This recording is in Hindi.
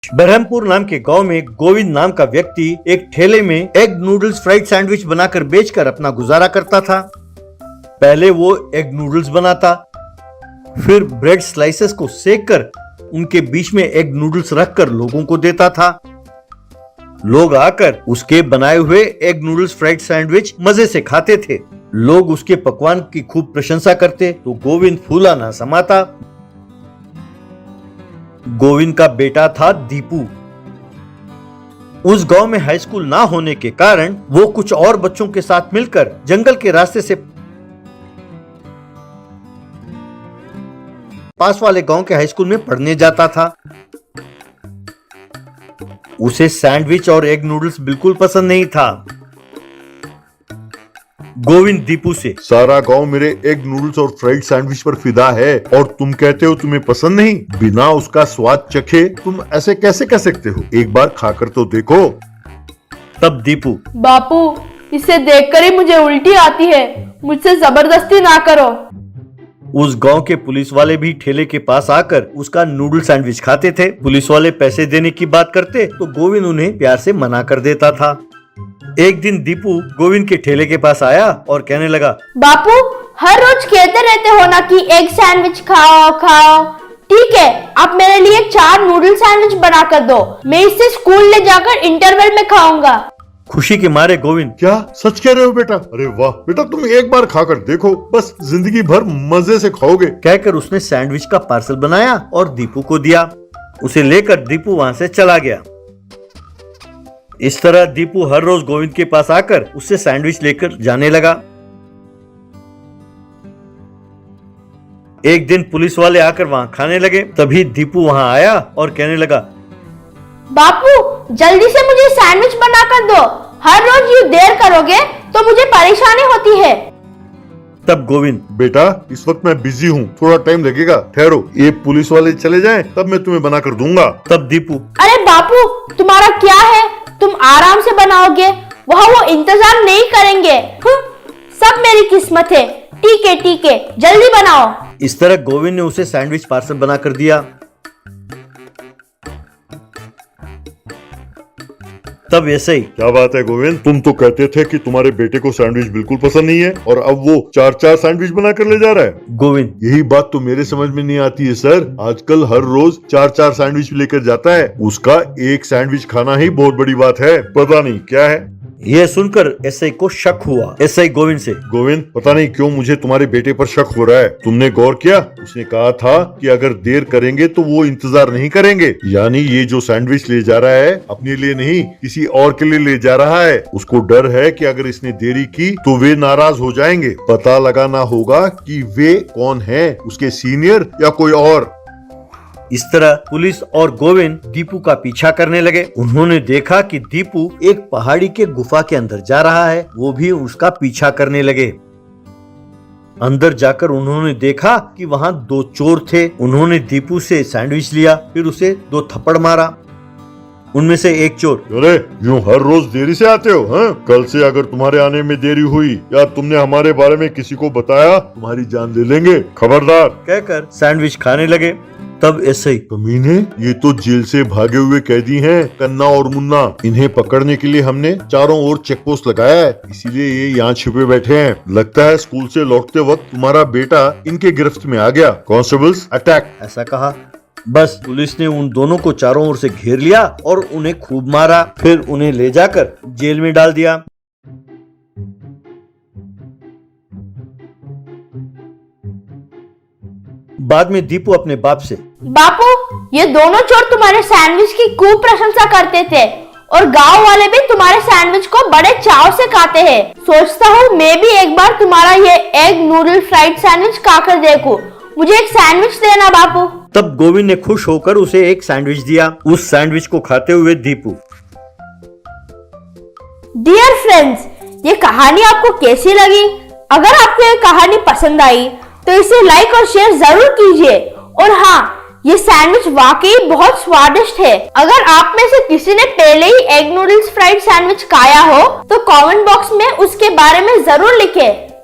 बरहमपुर नाम के गांव में गोविंद नाम का व्यक्ति एक ठेले में एग नूडल्स फ्राइड सैंडविच बनाकर बेचकर अपना गुजारा करता था। पहले वो एग नूडल्स बनाता, फिर ब्रेड स्लाइसेस को सेककर उनके बीच में एग नूडल्स रखकर लोगों को देता था। लोग आकर उसके बनाए हुए एग नूडल्स फ्राइड सैंडविच मजे से खाते थे। लोग उसके पकवान की खूब प्रशंसा करते तो गोविंद फूला ना समाता। गोविंद का बेटा था दीपू। उस गांव में हाई स्कूल ना होने के कारण वो कुछ और बच्चों के साथ मिलकर जंगल के रास्ते से पास वाले गांव के हाई स्कूल में पढ़ने जाता था। उसे सैंडविच और एग नूडल्स बिल्कुल पसंद नहीं था। गोविंद दीपू से, सारा गांव मेरे एग नूडल्स और फ्राइड सैंडविच पर फिदा है और तुम कहते हो तुम्हें पसंद नहीं। बिना उसका स्वाद चखे तुम ऐसे कैसे कह सकते हो? एक बार खाकर तो देखो। तब दीपू, बापू इसे देखकर ही मुझे उल्टी आती है, मुझसे जबरदस्ती ना करो। उस गांव के पुलिस वाले भी ठेले के पास आकर उसका नूडल सैंडविच खाते थे। पुलिस वाले पैसे देने की बात करते तो गोविंद उन्हें प्यार से मना कर देता था। एक दिन दीपू गोविंद के ठेले के पास आया और कहने लगा, बापू हर रोज कहते रहते हो ना कि एग सैंडविच खाओ खाओ। ठीक है, आप मेरे लिए 4 नूडल सैंडविच बना कर दो, मैं इसे स्कूल ले जाकर इंटरवल में खाऊंगा। खुशी के मारे गोविंद, क्या सच कह रहे हो बेटा? अरे वाह बेटा, तुम एक बार खाकर देखो, बस जिंदगी भर मजे से खाओगे। कहकर उसने सैंडविच का पार्सल बनाया और दीपू को दिया। उसे लेकर दीपू वहां से चला गया। इस तरह दीपू हर रोज गोविंद के पास आकर उससे सैंडविच लेकर जाने लगा। एक दिन पुलिस वाले आकर वहां खाने लगे। तभी दीपू वहां आया और कहने लगा, बापू जल्दी से मुझे सैंडविच बना कर दो, हर रोज यूं देर करोगे तो मुझे परेशानी होती है। तब गोविंद, बेटा इस वक्त मैं बिजी हूँ, थोड़ा टाइम लगेगा, ठहरो, ये पुलिस वाले चले जाएं तब मैं तुम्हें बना कर दूंगा। तब दीपू, अरे बापू तुम्हारा क्या है, तुम आराम से बनाओगे, वहाँ वो इंतजार नहीं करेंगे। सब मेरी किस्मत है। ठीक है जल्दी बनाओ। इस तरह गोविंद ने उसे सैंडविच पार्सल बना कर दिया। तब ऐसे ही, क्या बात है गोविंद, तुम तो कहते थे कि तुम्हारे बेटे को सैंडविच बिल्कुल पसंद नहीं है और अब वो 4 सैंडविच बना कर ले जा रहा है। गोविंद, यही बात तो मेरे समझ में नहीं आती है सर। आजकल हर रोज 4 सैंडविच लेकर जाता है, उसका एक सैंडविच खाना ही बहुत बड़ी बात है, पता नहीं क्या है। यह सुनकर एसआई को शक हुआ। एसआई गोविंद से, गोविंद पता नहीं क्यों मुझे तुम्हारे बेटे पर शक हो रहा है, तुमने गौर किया? उसने कहा था कि अगर देर करेंगे तो वो इंतजार नहीं करेंगे, यानी ये जो सैंडविच ले जा रहा है अपने लिए नहीं किसी और के लिए ले जा रहा है। उसको डर है कि अगर इसने देरी की तो वे नाराज हो जाएंगे। पता लगाना होगा कि वे कौन है, उसके सीनियर या कोई और। इस तरह पुलिस और गोविंद दीपू का पीछा करने लगे। उन्होंने देखा कि दीपू एक पहाड़ी के गुफा के अंदर जा रहा है। वो भी उसका पीछा करने लगे। अंदर जाकर उन्होंने देखा कि वहाँ 2 चोर थे। उन्होंने दीपू से सैंडविच लिया, फिर उसे 2 थप्पड़ मारा। उनमें से एक चोर, अरे यूं हर रोज देरी से आते हो? हाँ? कल से अगर तुम्हारे आने में देरी हुई या तुमने हमारे बारे में किसी को बताया तुम्हारी जान ले लेंगे, खबरदार, कहकर सैंडविच खाने लगे। तब ऐसे ही, कमीने, ये तो जेल से भागे हुए कैदी हैं, कन्ना और मुन्ना। इन्हें पकड़ने के लिए हमने चारों ओर चेक पोस्ट लगाया है, इसीलिए ये यहाँ छिपे बैठे हैं। लगता है स्कूल से लौटते वक्त तुम्हारा बेटा इनके गिरफ्त में आ गया। Constables attack. ऐसा कहा। बस पुलिस ने उन दोनों को चारों ओर से घेर लिया और उन्हें खूब मारा, फिर उन्हें ले जाकर जेल में डाल दिया। बाद में दीपू अपने बाप से, बापू ये दोनों चोर तुम्हारे सैंडविच की खूब प्रशंसा करते थे और गांव वाले भी तुम्हारे सैंडविच को बड़े चाव से खाते हैं। सोचता हूँ मैं भी एक बार तुम्हारा ये एग नूडल फ्राइड सैंडविच खाकर देखूं। मुझे एक सैंडविच देना बापू। तब गोविंद ने खुश होकर उसे एक सैंडविच दिया। उस सैंडविच को खाते हुए दीपू, डियर फ्रेंड्स, ये कहानी आपको कैसी लगी? अगर आपको ये कहानी पसंद आई तो इसे लाइक और शेयर जरूर कीजिए। और हाँ, ये सैंडविच वाकई बहुत स्वादिष्ट है। अगर आप में से किसी ने पहले ही एग नूडल्स फ्राइड सैंडविच खाया हो तो कमेंट बॉक्स में उसके बारे में जरूर लिखें।